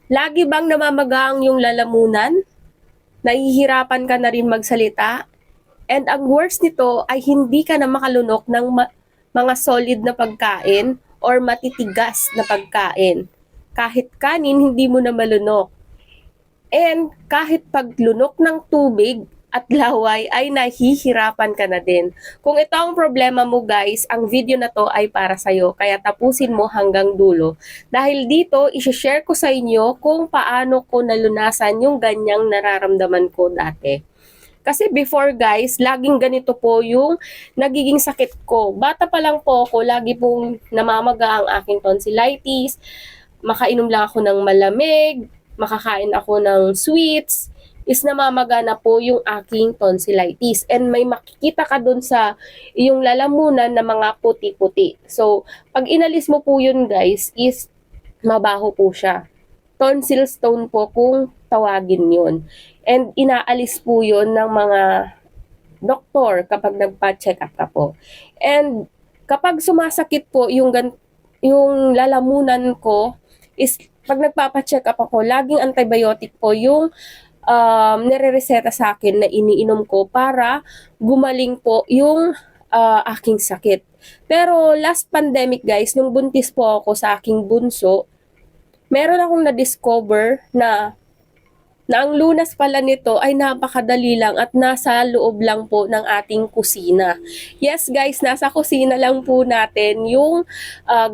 Lagi bang namamaga yung lalamunan? Nahihirapan ka na rin magsalita? And ang worst nito ay hindi ka na makalunok ng mga solid na pagkain or matitigas na pagkain. Kahit kanin, hindi mo na malunok. And kahit paglunok ng tubig at laway ay nahihirapan ka na din. Kung ito ang problema mo guys, ang video na to ay para sa'yo. Kaya tapusin mo hanggang dulo. Dahil dito, isi-share ko sa inyo kung paano ko nalunasan yung ganyang nararamdaman ko dati. Kasi before guys, laging ganito po yung nagiging sakit ko. Bata pa lang po ako, lagi pong namamaga ang aking tonsillitis. Makainom lang ako ng malamig, makakain ako ng sweets, is namamaga na po yung aking tonsillitis. And may makikita ka dun sa yung lalamunan na mga puti-puti. So, pag inalis mo po yun guys, is mabaho po siya. Tonsil stone po kung tawagin yun. And inaalis po yun ng mga doktor kapag nagpa-check up ka po. And kapag sumasakit po yung lalamunan ko, is pag nagpapa-check up ako, laging antibiotic po yung nire-reseta sa akin na iniinom ko para gumaling po yung aking sakit. Pero last pandemic guys, nung buntis po ako sa aking bunso, meron akong na-discover na ang lunas pala nito ay napakadali lang at nasa loob lang po ng ating kusina. Yes guys, nasa kusina lang po natin yung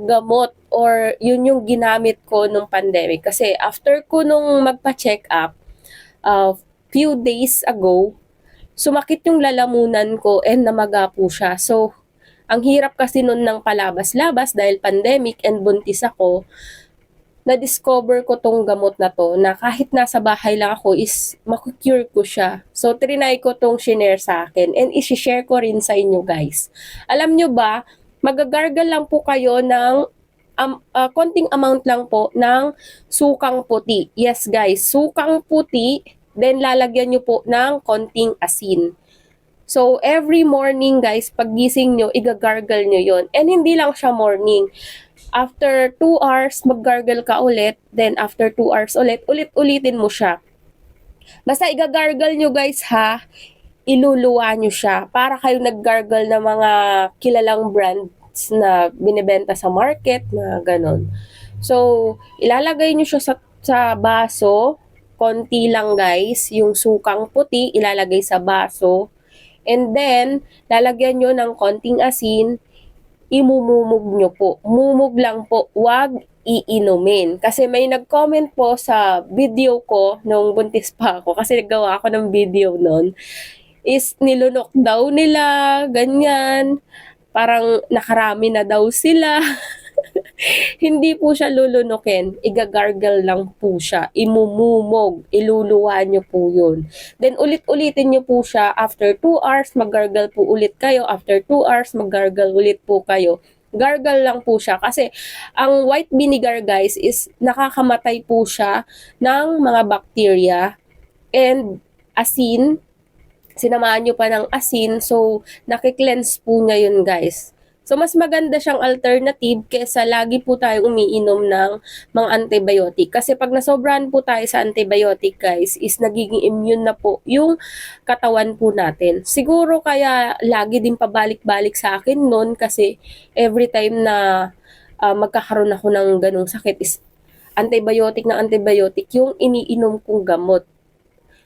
gamot or yun yung ginamit ko nung pandemic. Kasi after ko nung magpa-check up, few days ago, sumakit yung lalamunan ko and namaga po siya. So, ang hirap kasi nun ng palabas-labas dahil pandemic and buntis ako, na-discover ko tong gamot na to na kahit nasa bahay lang ako is makukure ko siya. So, trinay ko tong shinare sa akin and isi-share ko rin sa inyo guys. Alam nyo ba, magagargle lang po kayo ng konting amount lang po ng sukang puti. Yes guys, sukang puti, then lalagyan nyo po ng konting asin. So, every morning guys, paggising nyo, igagargle nyo yon. And hindi lang siya morning. After 2 hours, mag-gargle ka ulit. Then, after 2 hours ulit-ulitin mo siya. Basta igagargle nyo guys ha, iluluwa nyo siya. Para kayo nag-gargle ng mga kilalang brands na binibenta sa market, na ganon. So, ilalagay nyo siya sa baso. Konti lang guys, yung sukang puti, ilalagay sa baso. And then, lalagyan nyo ng konting asin, imumumog nyo po. Mumog lang po, wag iinumin. Kasi may nag-comment po sa video ko nung buntis pa ako, kasi nagawa ako ng video nun, is nilunok daw nila, ganyan. Parang nakarami na daw sila. Hindi po siya lulunukin, igagargle lang po siya, imumumog, iluluwa nyo po yun. Then ulit-ulitin nyo po siya, after 2 hours maggargle po ulit kayo, after 2 hours maggargle ulit po kayo. Gargle lang po siya kasi ang white vinegar guys is nakakamatay po siya ng mga bacteria, and asin, sinamahan nyo pa ng asin, so nakiklense po niya yun guys. So, mas maganda siyang alternative kesa lagi po tayong umiinom ng mga antibiotic. Kasi pag nasobrahan po tayo sa antibiotic, guys, is nagiging immune na po yung katawan po natin. Siguro kaya lagi din pabalik-balik sa akin nun kasi every time na magkakaroon ako ng ganong sakit is antibiotic na antibiotic yung iniinom kong gamot.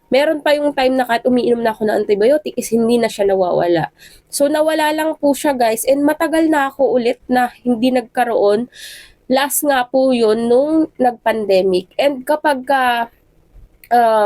Meron pa yung time na kahit umiinom na ako ng antibiotic is hindi na siya nawawala. So, nawala lang po siya guys, and matagal na ako ulit na hindi nagkaroon. Last nga po yun nung nag-pandemic. And kapag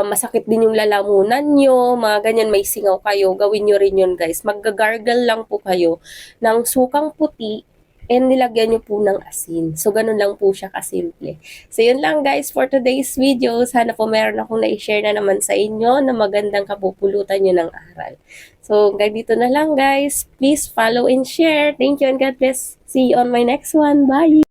masakit din yung lalamunan nyo, mga ganyan, may singaw kayo, gawin nyo rin yun guys. Maggagargle lang po kayo ng sukang puti and nilagyan nyo po ng asin. So, ganun lang po siya kasimple. So, yun lang guys for today's video. Sana po meron akong na-share na naman sa inyo na magandang kapupulutan nyo ng aral. So, hanggang dito na lang guys. Please follow and share. Thank you and God bless. See you on my next one. Bye!